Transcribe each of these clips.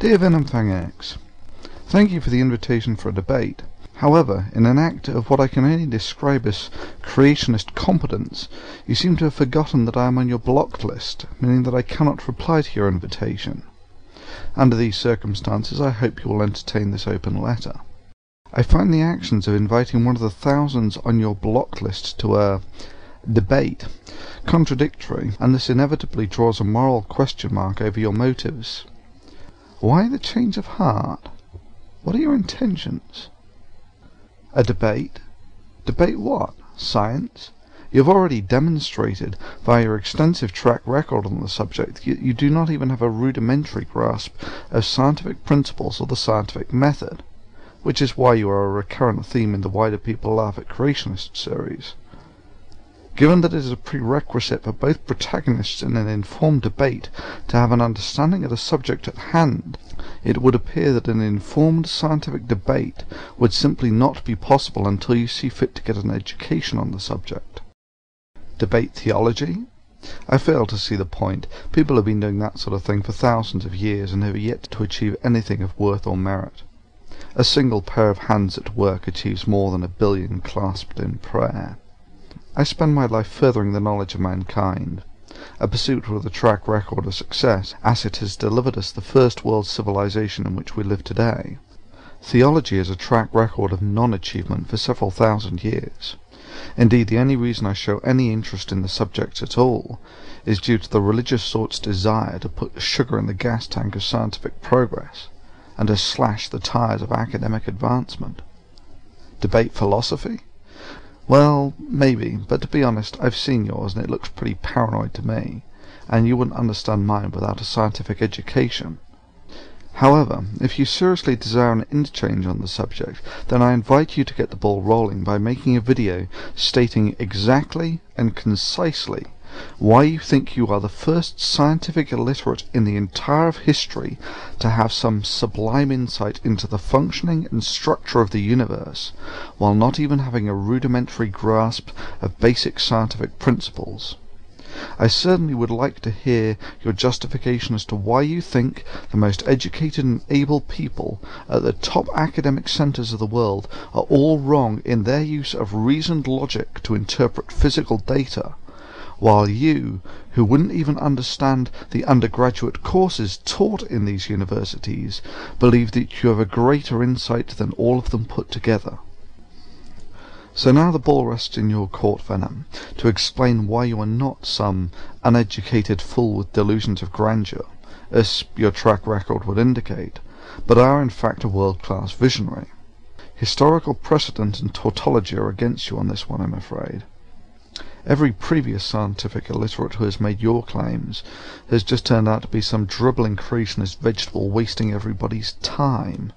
Dear Venomfangx, thank you for the invitation for a debate. However, in an act of what I can only describe as creationist competence, you seem to have forgotten that I am on your blocked list, meaning that I cannot reply to your invitation. Under these circumstances, I hope you will entertain this open letter. I find the actions of inviting one of the thousands on your blocked list to a debate contradictory, and this inevitably draws a moral question mark over your motives. Why the change of heart? What are your intentions? A debate? Debate what? Science? You have already demonstrated, via your extensive track record on the subject, that you do not even have a rudimentary grasp of scientific principles or the scientific method, which is why you are a recurrent theme in the Why Do People Laugh at Creationist series. Given that it is a prerequisite for both protagonists in an informed debate to have an understanding of the subject at hand, it would appear that an informed scientific debate would simply not be possible until you see fit to get an education on the subject. Debate theology? I fail to see the point. People have been doing that sort of thing for thousands of years and have yet to achieve anything of worth or merit. A single pair of hands at work achieves more than 1 billion clasped in prayer. I spend my life furthering the knowledge of mankind, a pursuit with a track record of success, as it has delivered us the first world civilization in which we live today. Theology is a track record of non-achievement for several thousand years. Indeed, the only reason I show any interest in the subject at all is due to the religious sort's desire to put sugar in the gas tank of scientific progress, and to slash the tires of academic advancement. Debate philosophy? Well, maybe, but to be honest, I've seen yours and it looks pretty paranoid to me, and you wouldn't understand mine without a scientific education. However, if you seriously desire an interchange on the subject, then I invite you to get the ball rolling by making a video stating exactly and concisely why you think you are the first scientific illiterate in the entire of history to have some sublime insight into the functioning and structure of the universe, while not even having a rudimentary grasp of basic scientific principles. I certainly would like to hear your justification as to why you think the most educated and able people at the top academic centres of the world are all wrong in their use of reasoned logic to interpret physical data, while you, who wouldn't even understand the undergraduate courses taught in these universities, believe that you have a greater insight than all of them put together. So now the ball rests in your court, Venom, to explain why you are not some uneducated fool with delusions of grandeur, as your track record would indicate, but are in fact a world-class visionary. Historical precedent and tautology are against you on this one, I'm afraid. Every previous scientific illiterate who has made your claims has just turned out to be some dribbling creationist vegetable wasting everybody's time.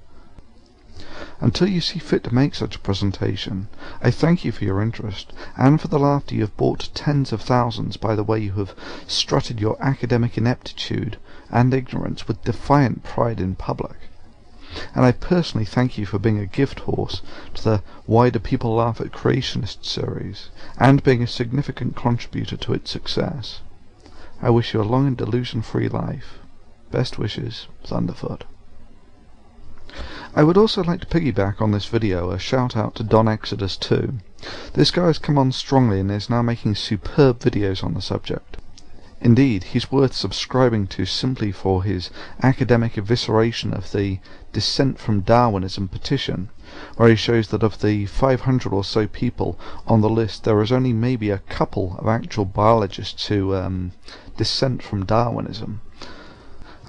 Until you see fit to make such a presentation, I thank you for your interest, and for the laughter you have brought to tens of thousands by the way you have strutted your academic ineptitude and ignorance with defiant pride in public. And I personally thank you for being a gift horse to the Why Do People Laugh at Creationist series, and being a significant contributor to its success. I wish you a long and delusion-free life. Best wishes, Thunderfoot. I would also like to piggyback on this video a shout out to Don Exodus 2. This guy has come on strongly and is now making superb videos on the subject. Indeed, he's worth subscribing to simply for his academic evisceration of the Dissent from Darwinism petition, where he shows that of the 500 or so people on the list, there is only maybe a couple of actual biologists who dissent from Darwinism.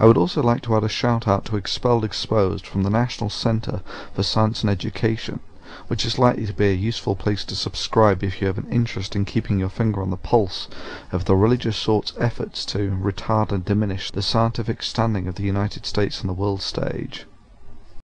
I would also like to add a shout out to Expelled Exposed from the National Centre for Science and Education, which is likely to be a useful place to subscribe if you have an interest in keeping your finger on the pulse of the religious sort's efforts to retard and diminish the scientific standing of the United States on the world stage.